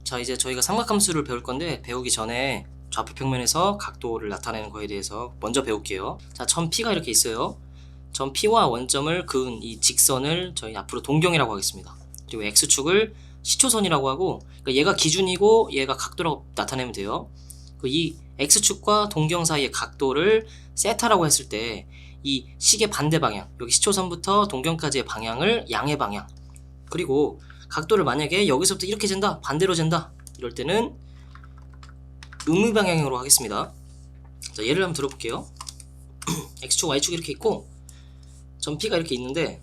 자, 이제 저희가 삼각함수를 배울 건데 배우기 전에 좌표 평면에서 각도를 나타내는 거에 대해서 먼저 배울게요. 자, 점 P가 이렇게 있어요. 점 P와 원점을 그은 이 직선을 저희 앞으로 동경이라고 하겠습니다. 그리고 X축을 시초선이라고 하고, 그러니까 얘가 기준이고 얘가 각도라고 나타내면 돼요. 이 X축과 동경 사이의 각도를 세타라고 했을 때 이 식의 반대 방향, 여기 시초선부터 동경까지의 방향을 양의 방향, 그리고 각도를 만약에 여기서부터 이렇게 잰다, 반대로 잰다, 이럴 때는 음의 방향으로 하겠습니다. 자, 예를 한번 들어볼게요. X축, Y축 이렇게 있고 점 P가 이렇게 있는데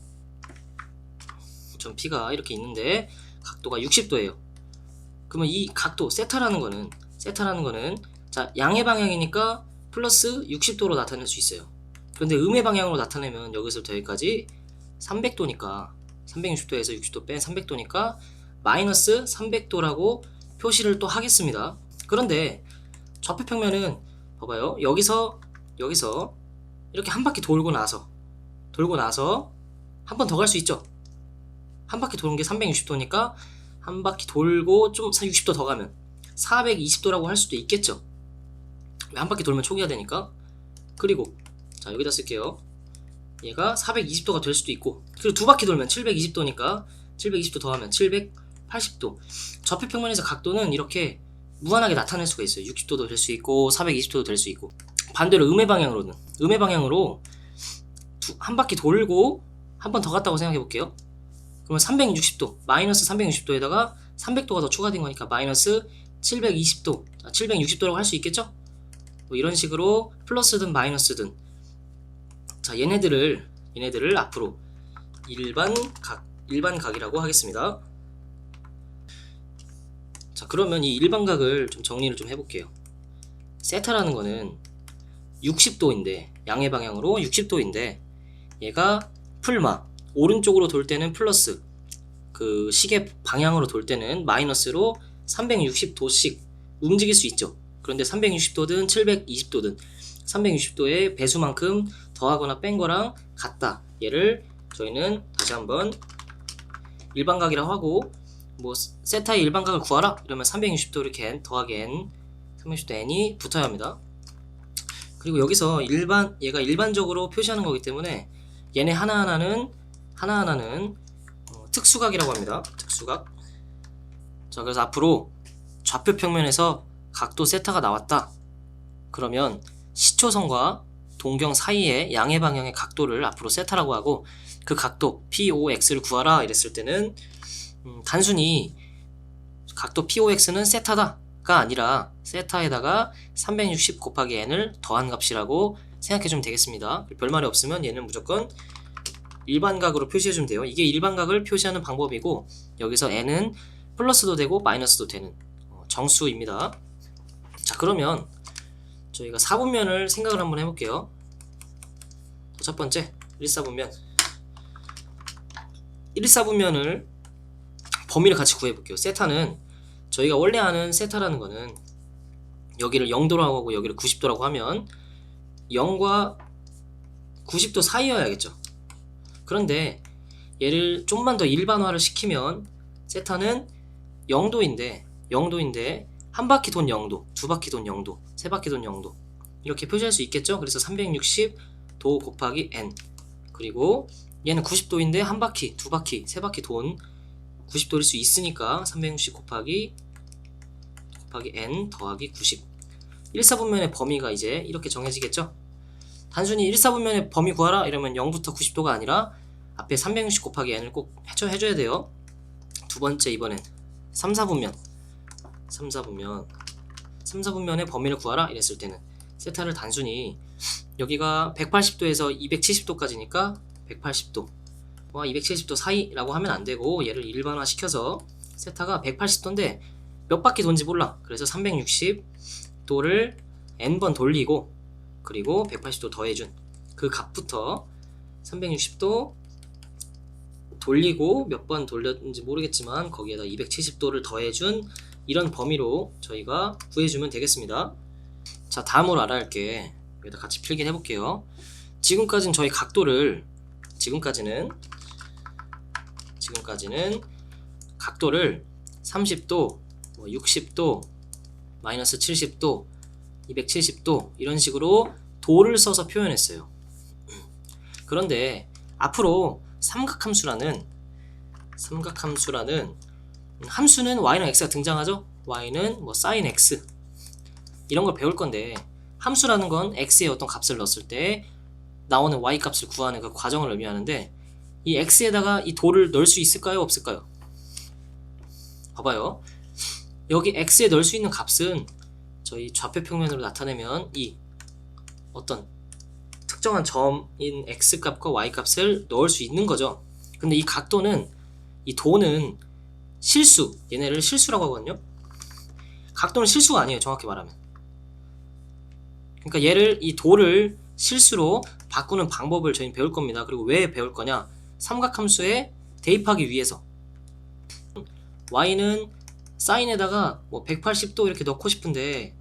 각도가 60도예요. 그러면 이 각도 세타라는 거는 자, 양의 방향이니까 플러스 60도로 나타낼 수 있어요. 그런데 음의 방향으로 나타내면 여기서부터 여기까지 300도니까 360도에서 60도 뺀 300도니까 마이너스 300도라고 표시를 또 하겠습니다. 그런데 좌표 평면은 봐봐요. 여기서 이렇게 한 바퀴 돌고 나서 한 번 더 갈 수 있죠. 한 바퀴 도는 게 360도니까 한 바퀴 돌고 좀 60도 더 가면 420도라고 할 수도 있겠죠. 한 바퀴 돌면 초기화 되니까. 그리고 자, 여기다 쓸게요. 얘가 420도가 될 수도 있고, 그리고 두 바퀴 돌면 720도니까 720도 더하면 780도. 좌표 평면에서 각도는 이렇게 무한하게 나타낼 수가 있어요. 60도도 될 수 있고 420도도 될 수 있고. 반대로 음의 방향으로 한 바퀴 돌고 한 번 더 갔다고 생각해 볼게요. 그러면 360도, 마이너스 360도에다가 300도가 더 추가된 거니까 마이너스 720도, 760도라고 할 수 있겠죠? 뭐 이런 식으로 플러스든 마이너스든, 자, 얘네들을 앞으로 일반각이라고 하겠습니다. 자, 그러면 이 일반각을 좀 정리를 좀 해볼게요. 세타라는 거는 60도인데, 양의 방향으로 60도인데, 얘가 풀마, 오른쪽으로 돌 때는 플러스, 그 시계 방향으로 돌 때는 마이너스로 360도씩 움직일 수 있죠. 그런데 360도든 720도든 360도의 배수만큼 더하거나 뺀 거랑 같다. 얘를 저희는 다시 한번 일반각이라고 하고, 뭐 세타의 일반각을 구하라 이러면 360도 이렇게 더하기 n, 360도 n이 붙어야 합니다. 그리고 여기서 얘가 일반적으로 표시하는 거기 때문에 얘네 하나하나는 특수각이라고 합니다. 특수각. 자, 그래서 앞으로 좌표 평면에서 각도 세타가 나왔다. 그러면 시초선과 동경 사이의 양의 방향의 각도를 앞으로 세타라고 하고, 그 각도 POX를 구하라 이랬을 때는 단순히 각도 POX는 세타다가 아니라 세타에다가 360 곱하기 n을 더한 값이라고 생각해주면 되겠습니다. 별말이 없으면 얘는 무조건 일반각으로 표시해주면 돼요. 이게 일반각을 표시하는 방법이고, 여기서 n은 플러스도 되고 마이너스도 되는 정수입니다. 자, 그러면 저희가 4분면을 생각을 한번 해볼게요. 첫 번째 1,4분면 1,4분면을 범위를 같이 구해볼게요. 세타는 저희가 원래 아는 세타라는 거는 여기를 0도라고 하고 여기를 90도라고 하면 0과 90도 사이여야겠죠. 그런데 얘를 좀만 더 일반화를 시키면 세타는 0도인데 한 바퀴 돈 0도, 두 바퀴 돈 0도, 세 바퀴 돈 0도 이렇게 표시할 수 있겠죠. 그래서 360도 곱하기 n, 그리고 얘는 90도인데 한 바퀴, 두 바퀴, 세 바퀴 돈 90도일 수 있으니까 360 곱하기 n 더하기 90. 1,4분면의 범위가 이제 이렇게 정해지겠죠. 단순히 1,4분면의 범위 구하라 이러면 0부터 90도가 아니라 앞에 360 곱하기 n을 꼭 해줘야 돼요. 두 번째, 이번엔 3,4분면의 범위를 구하라 이랬을 때는 세타를 단순히 여기가 180도에서 270도까지니까 180도와 270도 사이라고 하면 안 되고, 얘를 일반화 시켜서 세타가 180도인데 몇 바퀴 돈지 몰라. 그래서 360도를 n번 돌리고, 그리고 180도 더해준 그 값부터 360도 돌리고 몇 번 돌렸는지 모르겠지만 거기에다 270도를 더해준 이런 범위로 저희가 구해주면 되겠습니다. 자, 다음으로 알아야 할 게, 여기다 같이 필기를 해볼게요. 지금까지는 저희 각도를 각도를 30도, 뭐 60도, 마이너스 70도, 270도 이런 식으로 도를 써서 표현했어요. 그런데 앞으로 삼각함수라는 함수는 y랑 x가 등장하죠. y는 뭐 sin x 이런 걸 배울 건데, 함수라는 건 x의 어떤 값을 넣었을 때 나오는 y 값을 구하는 그 과정을 의미하는데, 이 x에다가 이 도를 넣을 수 있을까요, 없을까요? 봐봐요. 여기 x에 넣을 수 있는 값은 저희 좌표 평면으로 나타내면 이 어떤 특정한 점인 x 값과 y 값을 넣을 수 있는 거죠. 근데 이 각도는, 이 도는 실수, 얘네를 실수라고 하거든요. 각도는 실수가 아니에요, 정확히 말하면. 그러니까 얘를, 이 도를 실수로 바꾸는 방법을 저희는 배울 겁니다. 그리고 왜 배울 거냐? 삼각함수에 대입하기 위해서. y는 사인에다가 뭐 180도 이렇게 넣고 싶은데,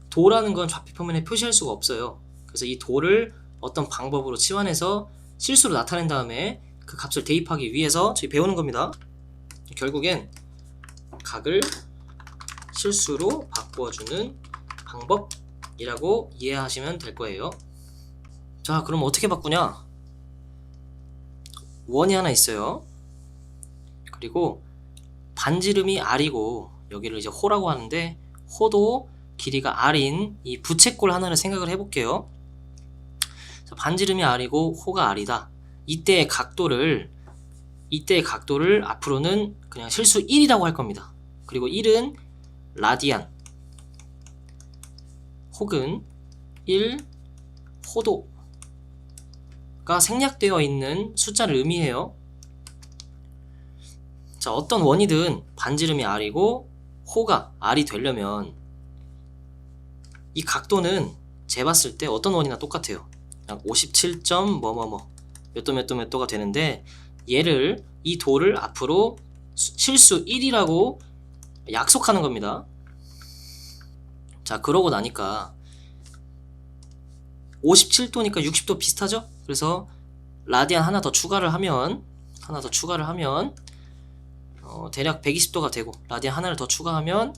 도라는 건 좌표 평면에 표시할 수가 없어요. 그래서 이 도를 어떤 방법으로 치환해서 실수로 나타낸 다음에 그 값을 대입하기 위해서 저희 배우는 겁니다. 결국엔 각을 실수로 바꾸어주는 방법이라고 이해하시면 될 거예요. 자, 그럼 어떻게 바꾸냐? 원이 하나 있어요. 그리고 반지름이 r이고, 여기를 이제 호라고 하는데, 호도 길이가 r인 이 부채꼴 하나를 생각을 해볼게요. 자, 반지름이 r이고 호가 r이다. 이때의 각도를 앞으로는 그냥 실수 1이라고 할 겁니다. 그리고 1은 라디안 혹은 1 호도가 생략되어 있는 숫자를 의미해요. 자, 어떤 원이든 반지름이 r이고 호가 r이 되려면 이 각도는 재봤을 때 어떤 원이나 똑같아요. 57. 뭐뭐뭐 몇 도가 되는데, 얘를, 이 도를 앞으로 실수 1이라고 약속하는 겁니다. 자, 그러고 나니까 57도니까 60도 비슷하죠? 그래서 라디안 하나 더 추가를 하면 대략 120도가 되고, 라디안 하나를 더 추가하면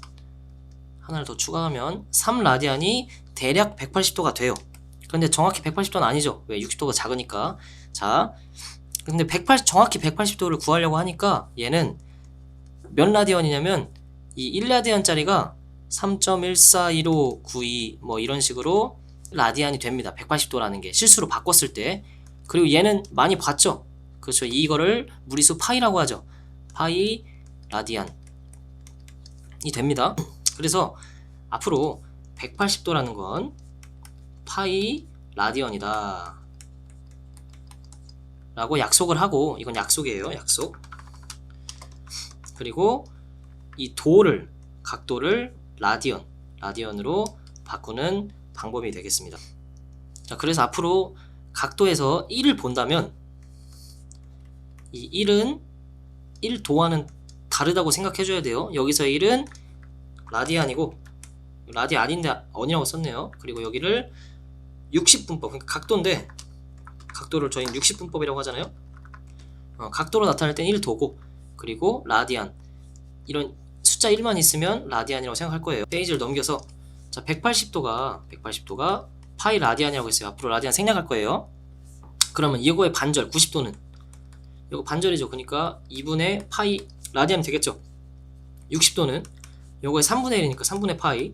3라디안이 대략 180도가 돼요. 그런데 정확히 180도는 아니죠. 왜? 60도가 작으니까. 자, 근데 정확히 180도를 구하려고 하니까 얘는 몇 라디언이냐면, 이 1라디안짜리가 3.141592 뭐 이런 식으로 라디안이 됩니다. 180도라는 게 실수로 바꿨을 때. 그리고 얘는 많이 봤죠? 그렇죠. 이거를 무리수 파이라고 하죠. 파이 라디안이 됩니다. 그래서 앞으로 180도라는 건 파이 라디언이다 라고 약속을 하고, 이건 약속이에요, 약속. 그리고 이 도를, 각도를 라디언으로 바꾸는 방법이 되겠습니다. 자, 그래서 앞으로 각도에서 1을 본다면, 이 1은 1도와는 다르다고 생각해줘야 돼요. 여기서 1은 라디안이고, 라디안인데 언이라고 썼네요. 그리고 여기를 60분법, 그러니까 각도인데, 각도를 저희는 60분법이라고 하잖아요. 각도로 나타낼 땐 1도고, 그리고 라디안, 이런 숫자 1만 있으면 라디안이라고 생각할 거예요. 페이지를 넘겨서, 자, 180도가 파이 라디안이라고 했어요. 앞으로 라디안 생략할 거예요. 그러면 이거의 반절 90도는 이거 반절이죠. 그러니까 2분의 파이 라디안이 되겠죠. 60도는 요거의 3분의 1이니까 3분의 파이,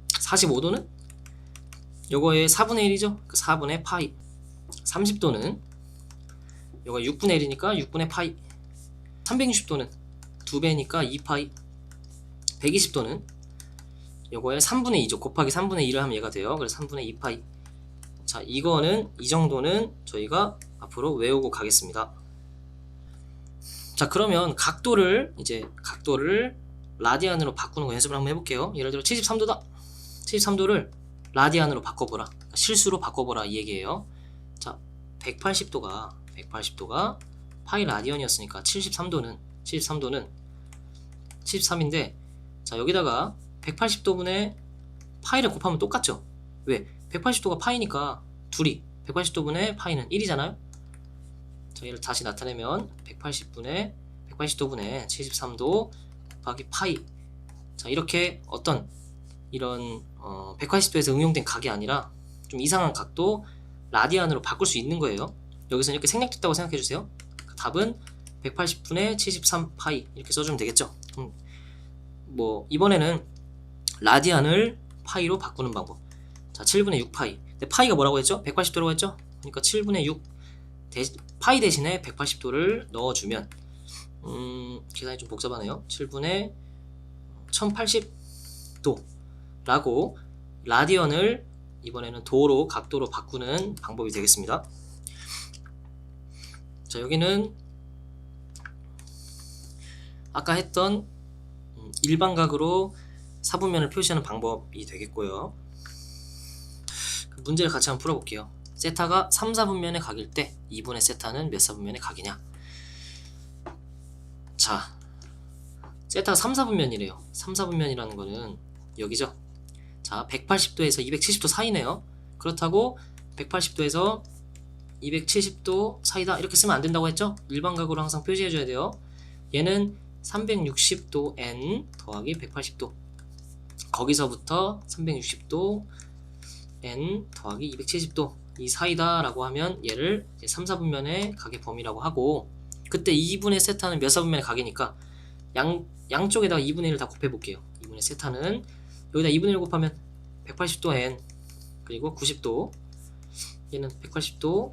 45도는 요거의 4분의 1이죠. 그 4분의 파이, 30도는 요거 6분의 1이니까 6분의 파이, 360도는 2배니까 2파이, 120도는 요거의 3분의 2죠. 곱하기 3분의 1을 하면 얘가 돼요. 그래서 3분의 2파이. 자, 이거는, 이 정도는 저희가 앞으로 외우고 가겠습니다. 자, 그러면 각도를 라디안으로 바꾸는 거 연습을 한번 해볼게요. 예를 들어 73도다. 73도를 라디안으로 바꿔보라, 실수로 바꿔보라, 이 얘기예요. 자, 180도가 파이 라디언이었으니까 73도는 73인데, 자, 여기다가 180도분의 파이를 곱하면 똑같죠. 왜? 180도가 파이니까 둘이 180도분의 파이는 1이잖아요. 자, 얘를 다시 나타내면 180도분의 73도 곱하기 파이, 자, 이렇게 어떤 이런 180도에서 응용된 각이 아니라 좀 이상한 각도 라디안으로 바꿀 수 있는 거예요. 여기서 이렇게 생략됐다고 생각해 주세요. 답은 180분의 73파이 이렇게 써주면 되겠죠. 뭐 이번에는 라디안을 파이로 바꾸는 방법. 자, 7분의 6파이. 근데 파이가 뭐라고 했죠? 180도라고 했죠? 그러니까 7분의 6 파이 대신에 180도를 넣어주면 계산이 좀 복잡하네요. 7분의 1080도 라고 라디언을 이번에는 도로 각도로 바꾸는 방법이 되겠습니다. 자, 여기는 아까 했던 일반각으로 사분면을 표시하는 방법이 되겠고요. 문제를 같이 한번 풀어볼게요. 세타가 3, 4분면의 각일 때 2분의 세타는 몇 사분면의 각이냐. 자, 세타가 3, 4분면이래요. 3, 4분면이라는 거는 여기죠. 자, 180도에서 270도 사이네요. 그렇다고 180도에서 270도 사이다 이렇게 쓰면 안 된다고 했죠? 일반각으로 항상 표시해 줘야 돼요. 얘는 360도 n 더하기 180도, 거기서부터 360도 n 더하기 270도 이 사이다 라고 하면 얘를 3, 4분면의 각의 범위라고 하고, 그때 2분의 세타는 몇 사분면의 각이니까 양쪽에다가 2분의 1을 다 곱해 볼게요. 2분의 세타는 여기다 2분의 1 곱하면 180도 n 그리고 90도, 얘는 180도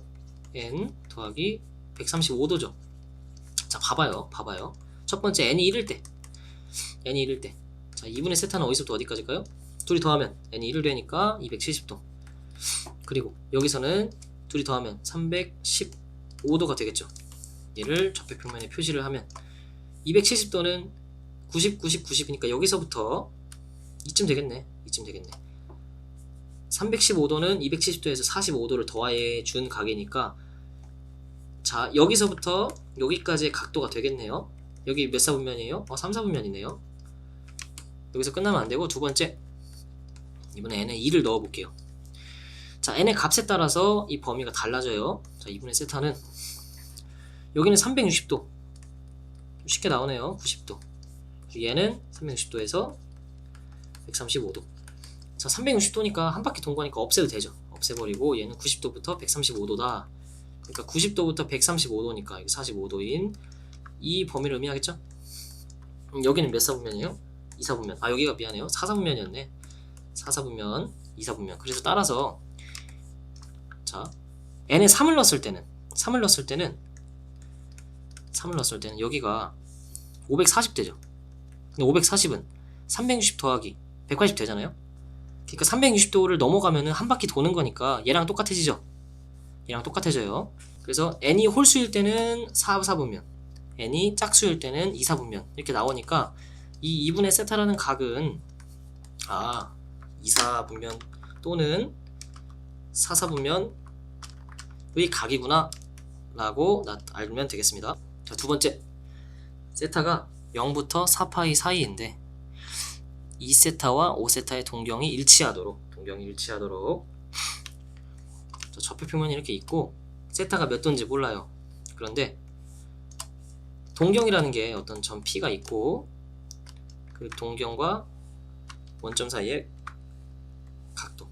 n 더하기 135도죠. 자, 봐봐요. 첫 번째 n이 1일 때, 자, 2분의 세타는 어디서부터 어디까지일까요? 둘이 더하면 n이 1을 되니까 270도, 그리고 여기서는 둘이 더하면 315도가 되겠죠. 얘를 좌표평면에 표시를 하면 270도는 90, 90, 90이니까 여기서부터 이쯤 되겠네. 315도는 270도에서 45도를 더해 준 각이니까, 자, 여기서부터 여기까지의 각도가 되겠네요. 여기 몇 사분면이에요? 3, 4분면이네요. 여기서 끝나면 안되고 두 번째, 이번에 n에 2를 넣어 볼게요. 자, n의 값에 따라서 이 범위가 달라져요. 자, 2분의 세타는 여기는 360도 쉽게 나오네요. 90도, 얘는 360도에서 135도. 자, 360도니까 한 바퀴 돈 거니까 없애도 되죠. 없애버리고 얘는 90도부터 135도다. 그러니까 90도부터 135도니까 이게 45도인 이 범위를 의미하겠죠? 여기는 몇 사분면이에요? 2사분면. 아, 여기가 미안해요. 4사분면이었네. 4사분면, 2사분면. 그래서 따라서 자, n에 3을 넣었을 때는 여기가 540되죠. 근데 540은 360 더하기 180 되잖아요. 그러니까 360도를 넘어가면은 한 바퀴 도는 거니까 얘랑 똑같아지죠. 얘랑 똑같아져요. 그래서 n이 홀수일 때는 4사분면, n이 짝수일 때는 2사분면 이렇게 나오니까 이 2분의 세타라는 각은 2사분면 또는 4사분면의 각이구나 라고 알면 되겠습니다. 자, 두 번째, 세타가 0부터 4파이 사이인데 2세타와 5세타의 동경이 일치하도록 자, 좌표평면이 이렇게 있고 세타가 몇 도인지 몰라요. 그런데 동경이라는 게 어떤 점 P가 있고 그 동경과 원점 사이의 각도,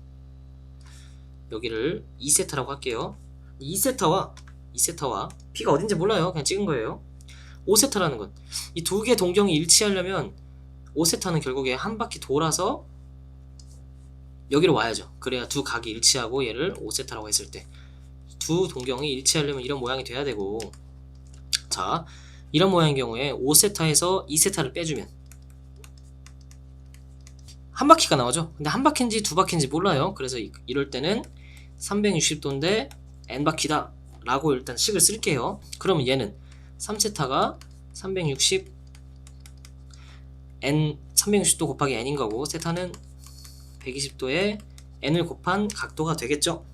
여기를 2세타라고 할게요. 2세타와 P가 어딘지 몰라요. 그냥 찍은 거예요. 5세타라는 건 이 두 개 동경이 일치하려면 5세타는 결국에 한 바퀴 돌아서 여기로 와야죠. 그래야 두 각이 일치하고 얘를 5세타라고 했을 때 두 동경이 일치하려면 이런 모양이 돼야 되고, 자, 이런 모양인 경우에 5세타에서 2세타를 빼주면 한 바퀴가 나오죠. 근데 한 바퀴인지 두 바퀴인지 몰라요. 그래서 이럴 때는 360도인데 n 바퀴다 라고 일단 식을 쓸게요. 그러면 얘는 3세타가 360도 곱하기 n인 거고 세타는 120도에 n을 곱한 각도가 되겠죠.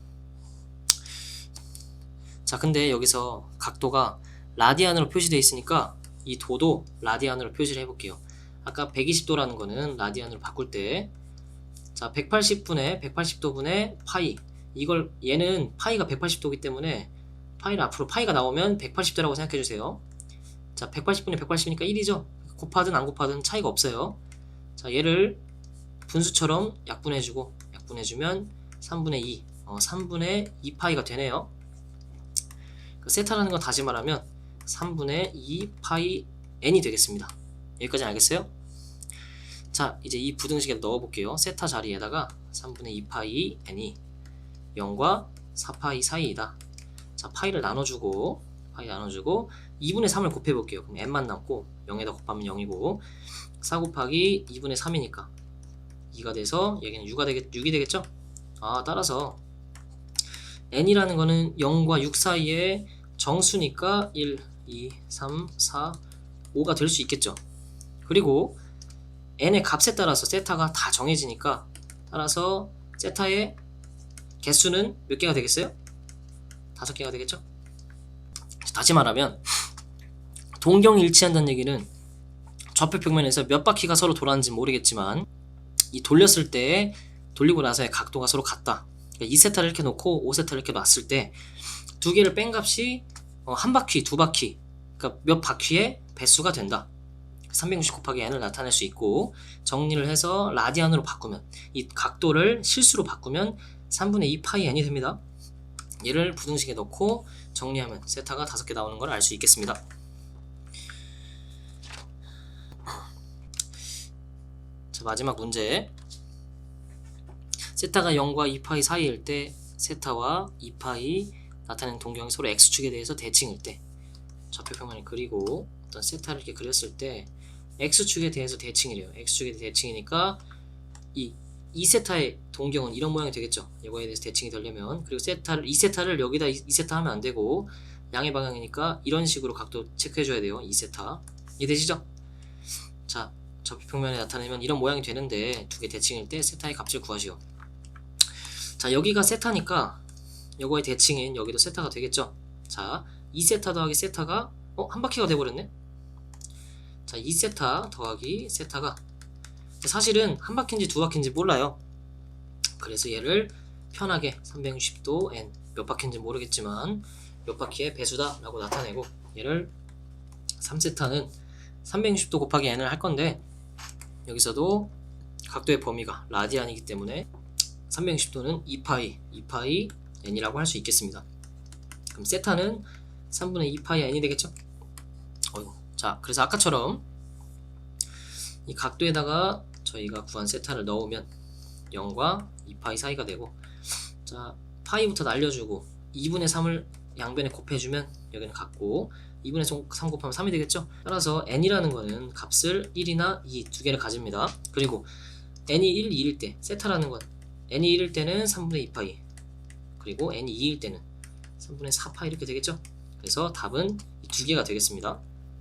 자, 근데 여기서 각도가 라디안으로 표시되어 있으니까 이 도도 라디안으로 표시를 해볼게요. 아까 120도라는 거는 라디안으로 바꿀 때, 자, 180분의 180도분의 파이, 얘는 파이가 180도이기 때문에 파이를 앞으로 파이가 나오면 180도라고 생각해주세요. 자, 180분의 180이니까 1이죠. 곱하든 안 곱하든 차이가 없어요. 자, 자, 얘를 분수처럼 약분해주면 3분의 2, 3분의 2파이가 되네요. 그 세타라는 건 다시 말하면 3분의 2파이 n이 되겠습니다. 여기까지 알겠어요? 자, 이제 이 부등식에 넣어볼게요. 세타 자리에다가 3분의 2파이 n이 0과 4파이 사이이다. 자, 파이를 나눠주고 2분의 3을 곱해볼게요. 그럼 n만 남고 0에다 곱하면 0이고 4 곱하기 2분의 3이니까 2가 돼서 여기는 6이 되겠죠? 따라서 n이라는 거는 0과 6 사이에 정수니까 1, 2, 3, 4, 5가 될 수 있겠죠. 그리고 n의 값에 따라서 세타가 다 정해지니까 따라서 세타의 개수는 몇 개가 되겠어요? 5개가 되겠죠? 다시 말하면 동경이 일치한다는 얘기는 좌표 평면에서 몇 바퀴가 서로 돌았는지 모르겠지만 이 돌렸을 때 돌리고 나서의 각도가 서로 같다. 그러니까 2세타를 이렇게 놓고 5세타를 이렇게 놨을 때 두 개를 뺀 값이 한 바퀴, 두 바퀴, 그러니까 몇 바퀴의 배수가 된다. 360 곱하기 n을 나타낼 수 있고 정리를 해서 라디안으로 바꾸면 이 각도를 실수로 바꾸면 3분의 2파이 n이 됩니다. 얘를 부등식에 넣고 정리하면 세타가 5개 나오는 걸 알 수 있겠습니다. 자, 마지막 문제. 세타가 0과 2파이 사이일 때 세타와 2파이 나타내는 동경이 서로 x축에 대해서 대칭일 때 좌표 평면을 그리고 어떤 세타를 이렇게 그렸을 때 x축에 대해서 대칭이래요. x축에 대해서 대칭이니까 이 2세타의 동경은 이런 모양이 되겠죠. 이거에 대해서 대칭이 되려면. 그리고 2세타를 여기다 2세타 하면 안 되고 양의 방향이니까 이런 식으로 각도 체크해 줘야 돼요. 2세타. 이해되시죠? 자, 좌표 평면에 나타내면 이런 모양이 되는데 두 개 대칭일 때 세타의 값을 구하시오. 자, 여기가 세타니까 요거의 대칭인 여기도 세타가 되겠죠. 자, 2세타 더하기 세타가 한 바퀴가 돼버렸네. 자, 2세타 더하기 세타가 사실은 한 바퀴인지 두 바퀴인지 몰라요. 그래서 얘를 편하게 360도 n 몇 바퀴인지 모르겠지만 몇 바퀴의 배수다 라고 나타내고 얘를 3세타는 360도 곱하기 n을 할 건데 여기서도 각도의 범위가 라디안이기 때문에 360도는 2파이 n이라고 할 수 있겠습니다. 그럼 세타는 3분의 2파이 n이 되겠죠? 자, 그래서 아까처럼 이 각도에다가 저희가 구한 세타를 넣으면 0과 2파이 사이가 되고, 자, 파이부터 날려주고 2분의 3을 양변에 곱해주면 여기는 같고 2분의 3 곱하면 3이 되겠죠? 따라서 n이라는 거는 값을 1이나 2 두 개를 가집니다. 그리고 n이 1, 2일 때 세타라는 건 n이 1일 때는 3분의 2파이, 그리고 n이 2일 때는 3분의 4파이 이렇게 되겠죠? 그래서 답은 이 두 개가 되겠습니다.